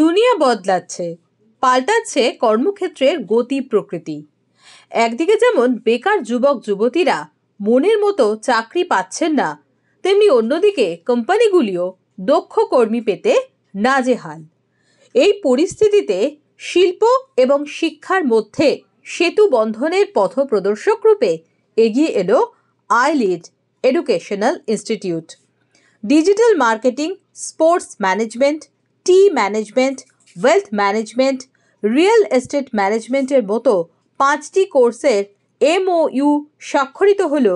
দুনিয়া বদলাচ্ছে, পাল্টাচ্ছে কর্মক্ষেত্রের গতি প্রকৃতি। একদিকে যেমন বেকার যুবক যুবতীরা মনের মতো চাকরি পাচ্ছেন না, তেমনি অন্যদিকে কোম্পানিগুলিও দক্ষ কর্মী পেতে নাজেহাল। এই পরিস্থিতিতে শিল্প এবং শিক্ষার মধ্যে সেতু বন্ধনের পথপ্রদর্শক রূপে এগিয়ে এলো iLEAD educational institute. Digital marketing, sports management, tea management, wealth management, real estate ম্যানেজমেন্টের মতো 5টি কোর্সের MOU স্বাক্ষরিত হল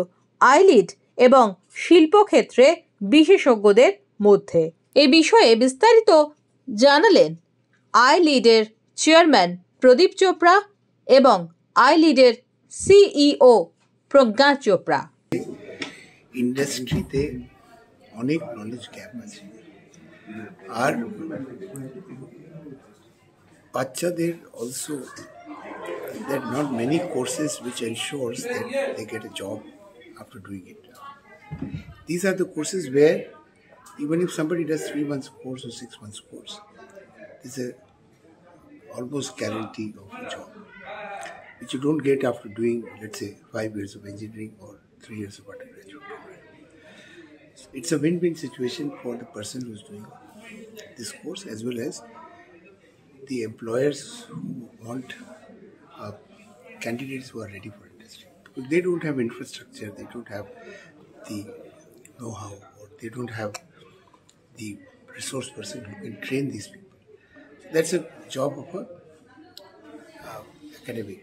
আইলিড এবং শিল্পক্ষেত্রে বিশেষজ্ঞদের মধ্যে। এ বিষয়ে বিস্তারিত জানালেন আইলিডের চেয়ারম্যান প্রদীপ চোপড়া এবং আইলিডের CEO প্রজ্ঞা চোপড়া। ইন্ডাস্ট্রিতে অনেক নলেজ গ্যাপ আছে, আর বাচ্চাদের also there are not many courses which ensures that they get a job after doing it. These are the courses where even if somebody does 3 months course or 6 months course, there's a almost guarantee of a job, which you don't get after doing, let's say, 5 years of engineering or 3 years of undergraduate program. It's a win-win situation for the person who's doing this course as well as the employers who want candidates who are ready for industry. Because they don't have infrastructure, they don't have the know-how, or they don't have the resource person who can train these people. So that's a job of a academic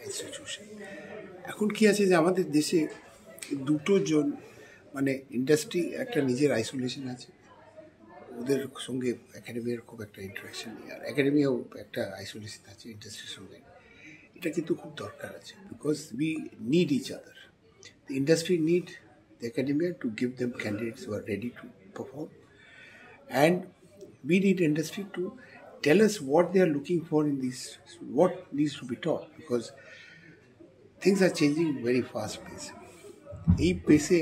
institution. এখন কি আছে যে আমাদের দেশে দুটো জন মানে industry একটা নিজের আইসোলেশন আছে, ওদের সঙ্গে একাডেমিয়ার খুব একটা ইন্টারাকশন নেই, আর একাডেমিয়াও একটা আইসোলেশন আছে ইন্ডাস্ট্রির সঙ্গে। এটা কিন্তু খুব দরকার আছে, because we need each other. The industry need the academia to give them candidates who are ready to perform, and we need industry to tell us what they are looking for in this, what needs to be taught, because things are changing very fast pace. এই পেসে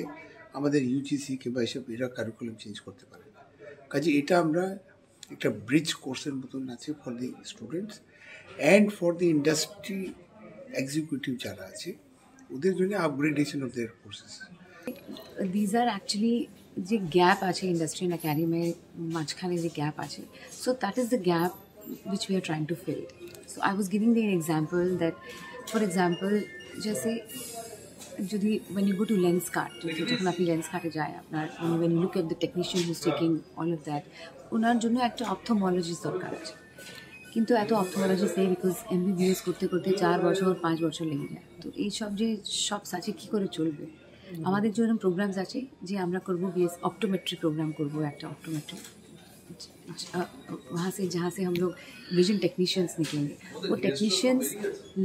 আমাদের UGC কিংবা এসব এরা curriculum change করতে পারে না, কাজে এটা আমরা একটা ব্রিজ কোর্সের মতন আছে for the students and for the industry executive যারা আছে ওদের জন্য upgradation of their courses. These are actually যে গ্যাপ আছে ইন্ডাস্ট্রি অ্যান্ড একাডেমির মাঝখানে যে গ্যাপ আছে, so that is the gap which we are trying to fill. So I was giving the example that, for example जैसे যদি when you go to Lenskart, যখন আপনি লেন্সকার্টে যায়, আপনার when you look at the technician who's taking all of that, ওনার জন্য একটা অপথলমোলজিস্ট দরকার আছে, কিন্তু এত অপথলমোলজিস্ট নেই, বিকজ MBBS করতে করতে 4 বছর 5 বছর লেগে যায়। তো এইসব যে শপস আছে কী করে চলবে? আমাদের জন্য প্রোগ্রামস আছে যে আমরা করবো BS ऑप्टोमेट्री प्रोग्राम करबो, একটা ऑप्टोमेट्री वहाँ से जहाँ से हम लोग विजन टेक्नीशियंस निकलेंगे, वो टेक्नीशियंस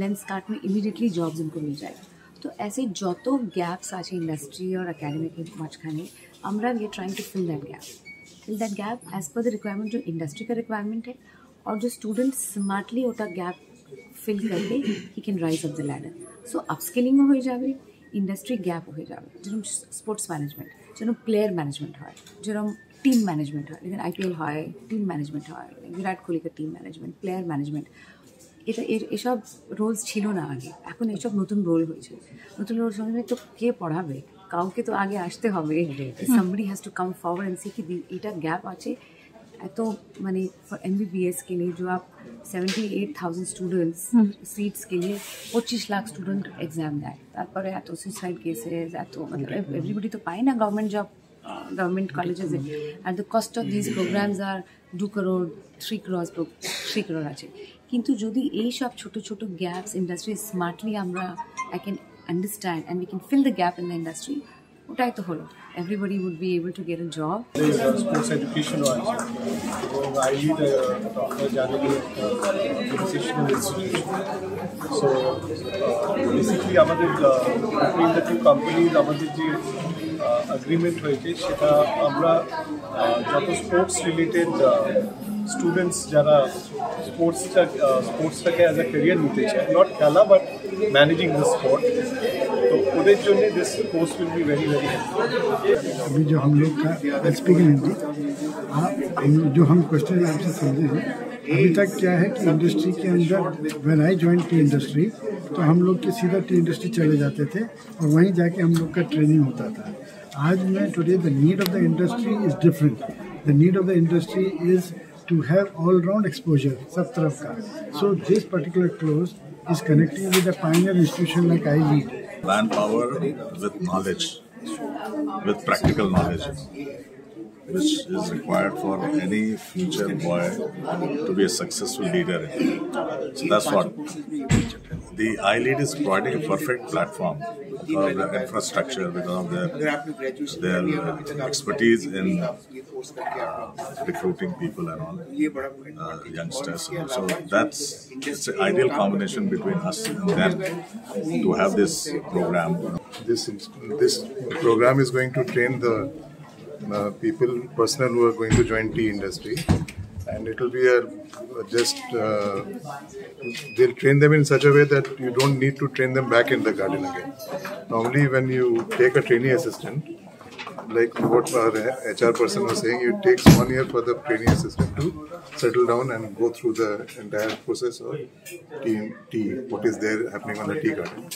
लेंसकार्ट में इमीडिएटली जॉब्स उनको मिल जाएगा। तो ऐसे যত গ্যাপস আছে ইন্ডাস্ট্রি আর একাডেমিকের মাঝখানে, আমরা we are trying to fill that gap as per the requirement जो इंडस्ट्री का रिक्वायरमेंट है, और जो स्टूडेंट स्मार्टली ওটা গ্যাপ ফিল করবে he can rise up the ladder. So আপস্কিলিংও হয়ে যাবে, ইন্ডাস্ট্রি গ্যাপ হয়ে যাবে। যেরকম স্পোর্টস ম্যানেজমেন্ট, যেরকম প্লেয়ার ম্যানেজমেন্ট হয়, যেরকম टीम मैनेजमेंट है, लेकिन IPL है टीम मैनेजमेंट है, विराट कोहली का टीम मैनेजमेंट, प्लेयर मैनेजमेंट, এটা এসব রোলস ছিল না আগে, এখন এসব নতুন রোল হয়েছে। নতুন রোল সঙ্গে তো কে পড়াবে? কাউকে তো আগে আসতে হবে, somebody has to come forward and say कि এটা গ্যাপ আছে। এত মানে फॉर MBBS के लिए जो आप 78,000 स्टूडेंट्स सीट्स के लिए 25 लाख स्टूडेंट एग्जाम দেয়, তারপরে এত সুইসাইড কেসেস, এত मतलब एवरीबडी तो पाए ना government job government colleges, and the cost of these programs are 2 crore 3 crore আছে। কিন্তু যদি এই সব ছোট ছোট গ্যাপস ইন্ডাস্ট্রি স্মার্টলি আমরা I can understand and we can fill the gap in the industry, ওটাই তো হলো, everybody would be able to get a job. Sports education was I lead a generally educational institution. So basically আমাদের between the two companies আমাদের যে agreement হয়েছে, সেটা আমরা যত স্পোর্টস রিলেটেড স্টুডেন্টস যারা স্পোর্টসটাকে অ্যাজ আ ক্যারিয়ার নিতে চায়, নট খেলা বাট ম্যানেজিং দ্য स्पोर्ट, तो ওদের জন্য this course will be very very helpful. अभी जो हम लोग का स्पीकिंग हिंदी, जो हम क्वेश्चन आपसे समझे हैं अभी तक क्या है कि इंडस्ट्री के अंदर when I join T industry तो हम लोग के सीधा टी इंडस्ट्री चले जाते थे और वहीं जाके हम लोग का ट्रेनिंग होता था. आज में today the need of the industry is different. The need of the industry is to have all round exposure सब तरफ का. So this particular clause is connecting with a pioneer institution like I lead. Manpower with knowledge, with practical knowledge, which is required for any future boy to be a successful leader. So that's what the iLead is providing a perfect platform for the infrastructure because of their expertise in recruiting people and all youngsters. So it's an ideal combination between us and them to have this program. This program is going to train the personnel who are going to join tea industry, and it will be they'll train them in such a way that you don't need to train them back in the garden again. Normally when you take a trainee assistant, like what our HR person was saying, it takes 1 year for the trainee assistant to settle down and go through the entire process of tea, what is there happening on the tea garden.